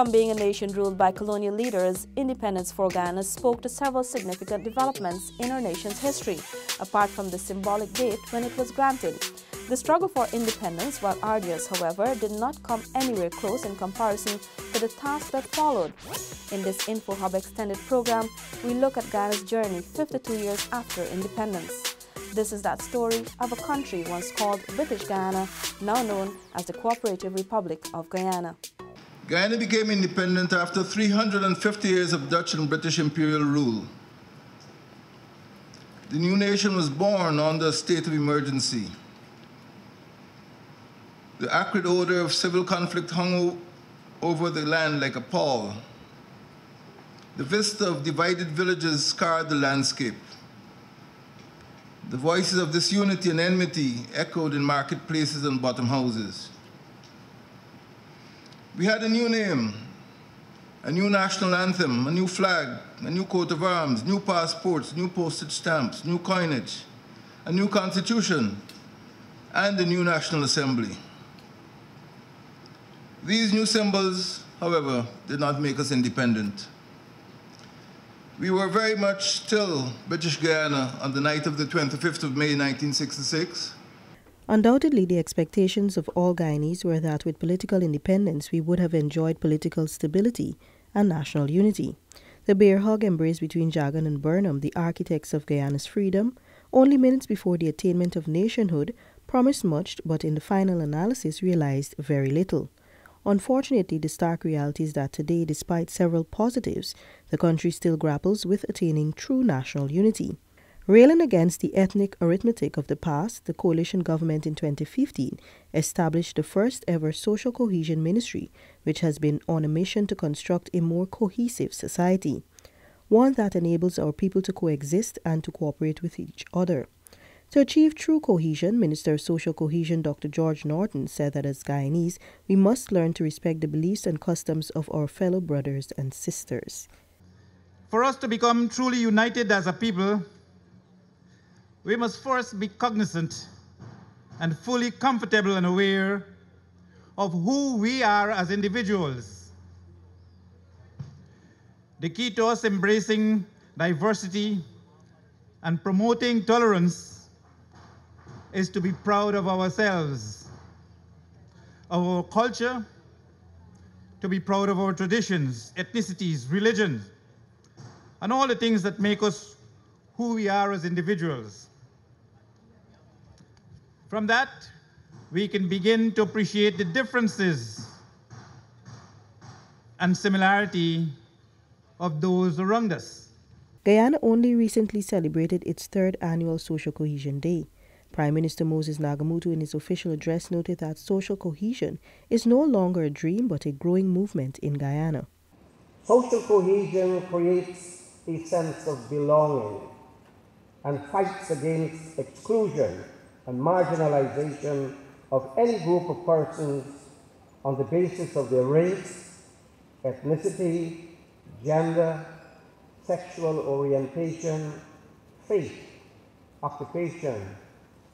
From being a nation ruled by colonial leaders, independence for Guyana spoke to several significant developments in our nation's history, apart from the symbolic date when it was granted. The struggle for independence, while arduous, however, did not come anywhere close in comparison to the task that followed. In this InfoHub extended program, we look at Guyana's journey 52 years after independence. This is that story of a country once called British Guyana, now known as the Cooperative Republic of Guyana. Guyana became independent after 350 years of Dutch and British imperial rule. The new nation was born under a state of emergency. The acrid odor of civil conflict hung over the land like a pall. The vista of divided villages scarred the landscape. The voices of disunity and enmity echoed in marketplaces and bottom houses. We had a new name, a new national anthem, a new flag, a new coat of arms, new passports, new postage stamps, new coinage, a new constitution, and a new National Assembly. These new symbols, however, did not make us independent. We were very much still British Guyana on the night of the 25th of May, 1966. Undoubtedly, the expectations of all Guyanese were that with political independence, we would have enjoyed political stability and national unity. The bear hug embrace between Jagan and Burnham, the architects of Guyana's freedom, only minutes before the attainment of nationhood, promised much, but in the final analysis realized very little. Unfortunately, the stark reality is that today, despite several positives, the country still grapples with attaining true national unity. Railing against the ethnic arithmetic of the past, the coalition government in 2015 established the first ever social cohesion ministry, which has been on a mission to construct a more cohesive society, one that enables our people to coexist and to cooperate with each other. To achieve true cohesion, Minister of Social Cohesion Dr. George Norton said that as Guyanese, we must learn to respect the beliefs and customs of our fellow brothers and sisters. For us to become truly united as a people, we must first be cognizant and fully comfortable and aware of who we are as individuals. The key to us embracing diversity and promoting tolerance is to be proud of ourselves, of our culture, to be proud of our traditions, ethnicities, religions, and all the things that make us who we are as individuals. From that, we can begin to appreciate the differences and similarity of those around us. Guyana only recently celebrated its third annual Social Cohesion Day. Prime Minister Moses Nagamutu in his official address noted that social cohesion is no longer a dream but a growing movement in Guyana. Social cohesion creates a sense of belonging and fights against exclusion and marginalization of any group of persons on the basis of their race, ethnicity, gender, sexual orientation, faith, occupation,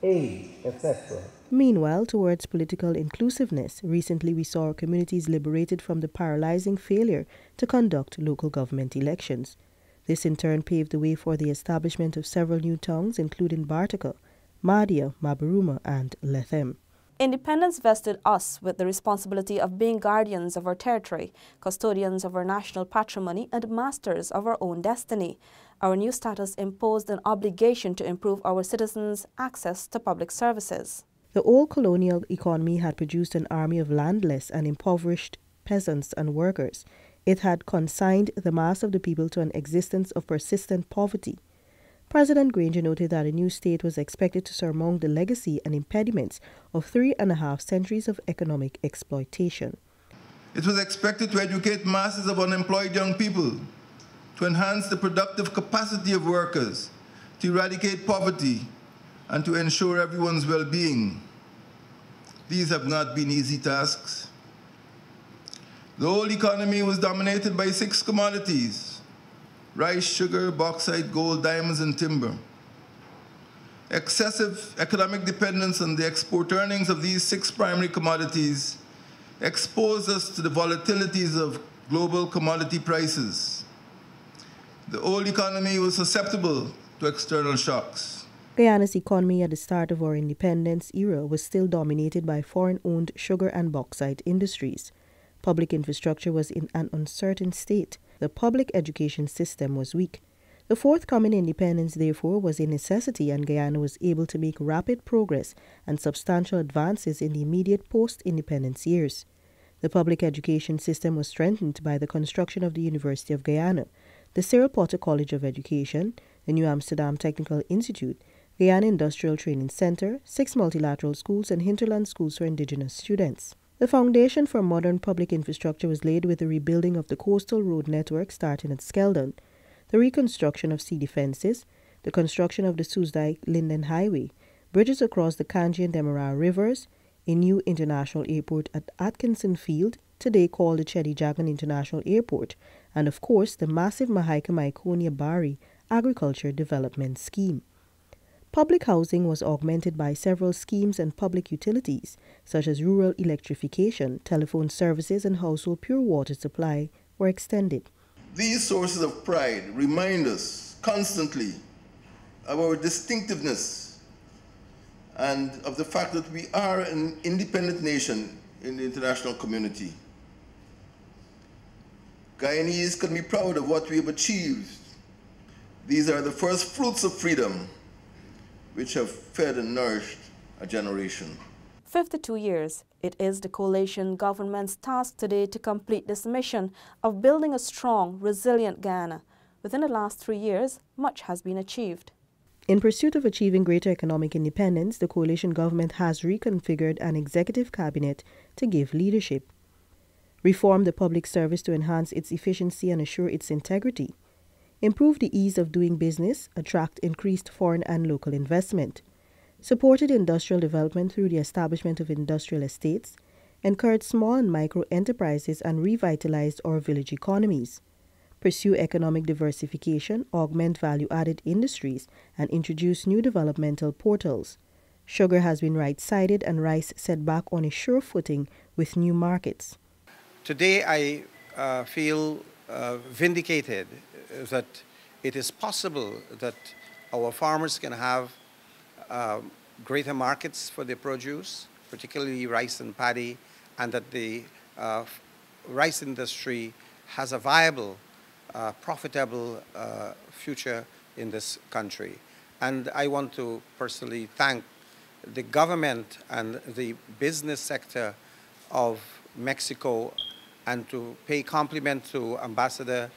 age, etc. Meanwhile, towards political inclusiveness, recently we saw our communities liberated from the paralyzing failure to conduct local government elections. This in turn paved the way for the establishment of several new towns, including Bartica, Madia, Mabaruma, and Lethem. Independence vested us with the responsibility of being guardians of our territory, custodians of our national patrimony, and masters of our own destiny. Our new status imposed an obligation to improve our citizens' access to public services. The old colonial economy had produced an army of landless and impoverished peasants and workers. It had consigned the mass of the people to an existence of persistent poverty. President Granger noted that a new state was expected to surmount the legacy and impediments of 3.5 centuries of economic exploitation. It was expected to educate masses of unemployed young people, to enhance the productive capacity of workers, to eradicate poverty, and to ensure everyone's well-being. These have not been easy tasks. The old economy was dominated by 6 commodities: rice, sugar, bauxite, gold, diamonds, and timber. Excessive economic dependence on the export earnings of these 6 primary commodities exposed us to the volatilities of global commodity prices. The old economy was susceptible to external shocks. Guyana's economy at the start of our independence era was still dominated by foreign-owned sugar and bauxite industries. Public infrastructure was in an uncertain state. The public education system was weak. The forthcoming independence, therefore, was a necessity, and Guyana was able to make rapid progress and substantial advances in the immediate post-independence years. The public education system was strengthened by the construction of the University of Guyana, the Cyril Potter College of Education, the New Amsterdam Technical Institute, Guyana Industrial Training Center, 6 multilateral schools, and hinterland schools for indigenous students. The foundation for modern public infrastructure was laid with the rebuilding of the coastal road network starting at Skeldon, the reconstruction of sea defenses, the construction of the Soesdijk-Linden Highway, bridges across the Kanji and Demerara rivers, a new international airport at Atkinson Field, today called the Chedi Jagan International Airport, and of course the massive Mahaica-Maiconia Bari Agriculture Development Scheme. Public housing was augmented by several schemes, and public utilities, such as rural electrification, telephone services, and household pure water supply, were extended. These sources of pride remind us constantly of our distinctiveness and of the fact that we are an independent nation in the international community. Guyanese can be proud of what we have achieved. These are the first fruits of freedom, which have fed and nourished a generation. 52 years, it is the coalition government's task today to complete this mission of building a strong, resilient Guyana. Within the last 3 years, much has been achieved. In pursuit of achieving greater economic independence, the coalition government has reconfigured an executive cabinet to give leadership, reform the public service to enhance its efficiency and assure its integrity, improve the ease of doing business, attract increased foreign and local investment, supported industrial development through the establishment of industrial estates, encouraged small and micro enterprises, and revitalized our village economies, pursue economic diversification, augment value-added industries, and introduce new developmental portals. Sugar has been right-sided and rice set back on a sure footing with new markets. Today I feel vindicated that it is possible that our farmers can have greater markets for their produce, particularly rice and paddy, and that the rice industry has a viable, profitable future in this country. And I want to personally thank the government and the business sector of Mexico, and to pay compliment to Ambassador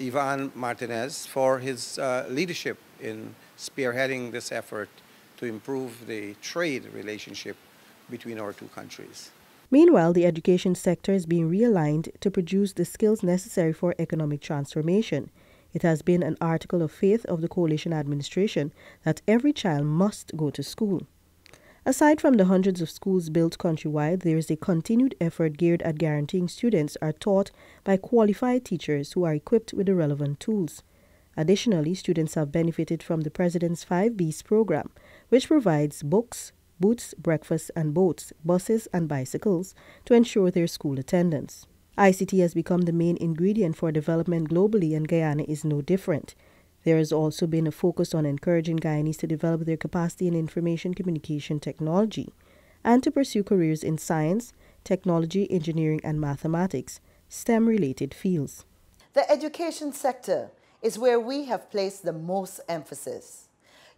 Ivan Martinez for his leadership in spearheading this effort to improve the trade relationship between our two countries. Meanwhile, the education sector is being realigned to produce the skills necessary for economic transformation. It has been an article of faith of the coalition administration that every child must go to school. Aside from the hundreds of schools built countrywide, there is a continued effort geared at guaranteeing students are taught by qualified teachers who are equipped with the relevant tools. Additionally, students have benefited from the President's 5Bs program, which provides books, boots, breakfast and boats, buses and bicycles to ensure their school attendance. ICT has become the main ingredient for development globally, and Guyana is no different. There has also been a focus on encouraging Guyanese to develop their capacity in information communication technology and to pursue careers in science, technology, engineering and mathematics, STEM-related fields. The education sector is where we have placed the most emphasis.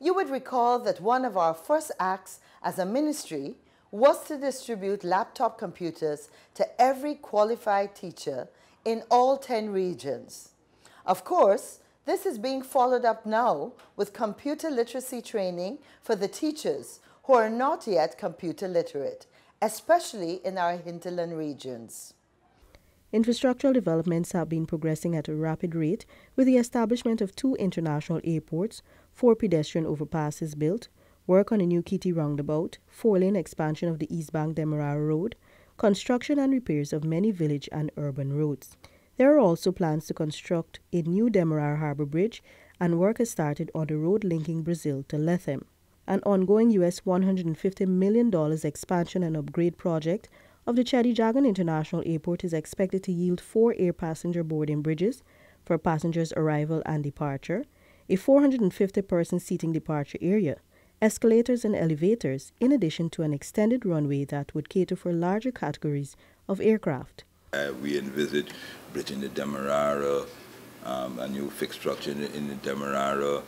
You would recall that one of our first acts as a ministry was to distribute laptop computers to every qualified teacher in all 10 regions. Of course, this is being followed up now with computer literacy training for the teachers who are not yet computer literate, especially in our hinterland regions. Infrastructural developments have been progressing at a rapid rate, with the establishment of 2 international airports, 4 pedestrian overpasses built, work on a new Kitty roundabout, 4-lane expansion of the East Bank Demerara Road, construction and repairs of many village and urban roads. There are also plans to construct a new Demerara Harbour Bridge, and work has started on the road linking Brazil to Lethem. An ongoing $150 million expansion and upgrade project of the Chedi-Jagan International Airport is expected to yield 4 air passenger boarding bridges for passengers' arrival and departure, a 450-person seating departure area, escalators and elevators, in addition to an extended runway that would cater for larger categories of aircraft. We envisage bridging the Demerara, a new fixed structure in the Demerara.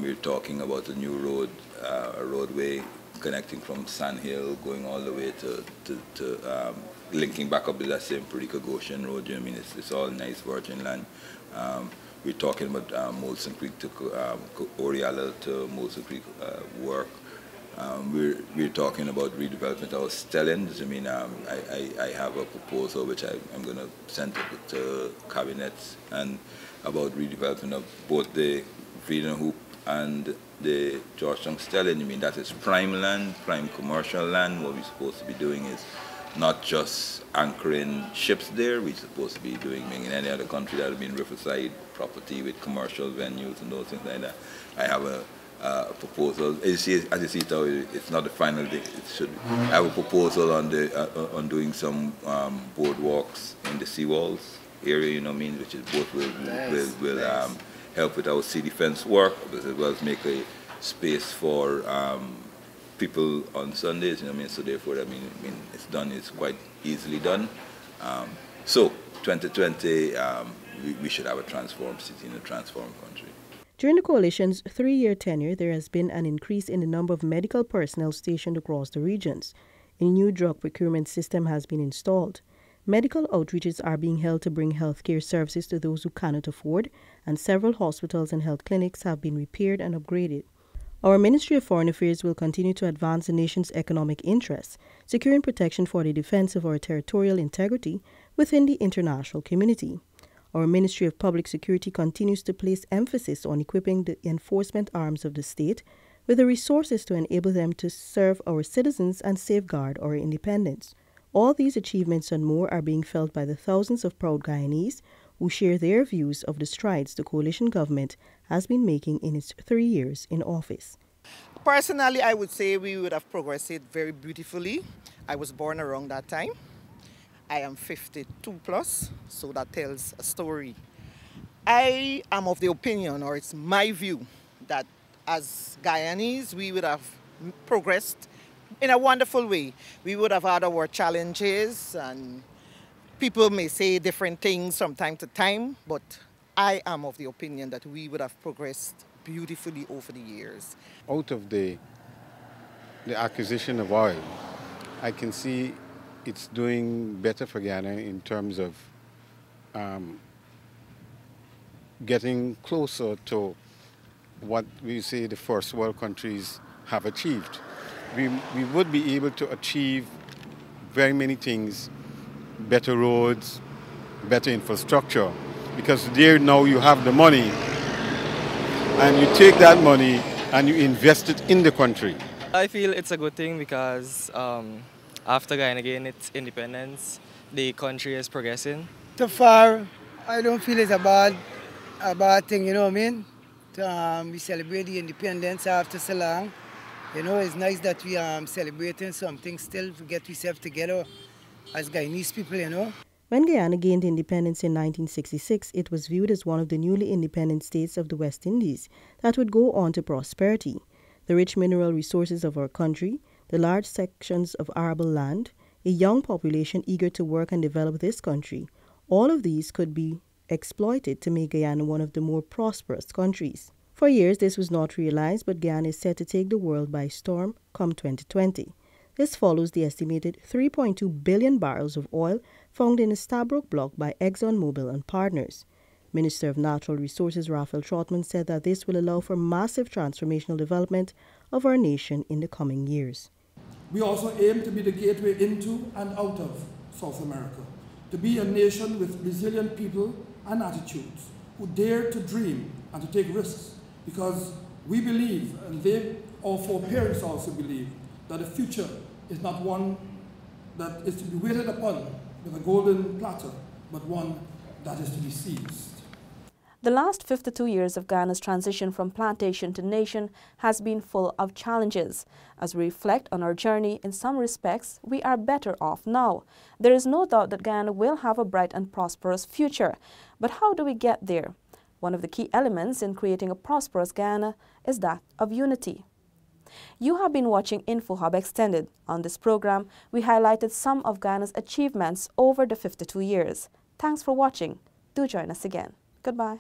We're talking about a new road, a roadway connecting from Sand Hill, going all the way to linking back up with that same Perica Goshen Road. I mean, it's all nice virgin land. We're talking about Molson Creek to Oriala to Molson Creek work. We're talking about redevelopment of Stellens. I mean, I have a proposal which I'm going to send to cabinets, and about redevelopment of both the Freedom Hoop and the Georgetown Stellen. I mean, that is prime land, prime commercial land. What we're supposed to be doing is not just anchoring ships there. We're supposed to be doing in any other country that would be in riverside property with commercial venues and those things like that. I have a proposal. As you see it now, it's not the final thing. It should. I have a proposal on doing some boardwalks in the seawalls area. You know what I mean, which is both will help with our sea defense work, as well as make a space for people on Sundays. You know what I mean. So therefore, I mean, it's done. It's quite easily done. So 2020, we should have a transformed city and a transformed country. During the coalition's 3-year tenure, there has been an increase in the number of medical personnel stationed across the regions. A new drug procurement system has been installed. Medical outreaches are being held to bring healthcare services to those who cannot afford, and several hospitals and health clinics have been repaired and upgraded. Our Ministry of Foreign Affairs will continue to advance the nation's economic interests, securing protection for the defense of our territorial integrity within the international community. Our Ministry of Public Security continues to place emphasis on equipping the enforcement arms of the state with the resources to enable them to serve our citizens and safeguard our independence. All these achievements and more are being felt by the thousands of proud Guyanese who share their views of the strides the coalition government has been making in its 3 years in office. Personally, I would say we would have progressed very beautifully. I was born around that time. I am 52 plus, so that tells a story. I am of the opinion, or it's my view, that as Guyanese, we would have progressed in a wonderful way. We would have had our challenges, and people may say different things from time to time, but I am of the opinion that we would have progressed beautifully over the years. Out of the acquisition of oil, I can see it's doing better for Guyana in terms of getting closer to what we say the first world countries have achieved. We would be able to achieve very many things, better roads, better infrastructure, because there now you have the money and you take that money and you invest it in the country. I feel it's a good thing because after Guyana gained its independence, the country is progressing. So far, I don't feel it's a bad thing, you know what I mean? We celebrate the independence after so long. You know, it's nice that we are celebrating something still to get ourselves together as Guyanese people, you know. When Guyana gained independence in 1966, it was viewed as one of the newly independent states of the West Indies that would go on to prosperity. The rich mineral resources of our country, the large sections of arable land, a young population eager to work and develop this country, all of these could be exploited to make Guyana one of the more prosperous countries. For years, this was not realized, but Guyana is set to take the world by storm come 2020. This follows the estimated 3.2 billion barrels of oil found in the Stabroek block by ExxonMobil and partners. Minister of Natural Resources Raphael Trotman said that this will allow for massive transformational development of our nation in the coming years. We also aim to be the gateway into and out of South America, to be a nation with resilient people and attitudes who dare to dream and to take risks, because we believe, and our foreparents also believe, that the future is not one that is to be waited upon with a golden platter, but one that is to be seized. The last 52 years of Ghana's transition from plantation to nation has been full of challenges. As we reflect on our journey, in some respects, we are better off now. There is no doubt that Ghana will have a bright and prosperous future. But how do we get there? One of the key elements in creating a prosperous Ghana is that of unity. You have been watching InfoHub Extended. On this program, we highlighted some of Ghana's achievements over the 52 years. Thanks for watching. Do join us again. Goodbye.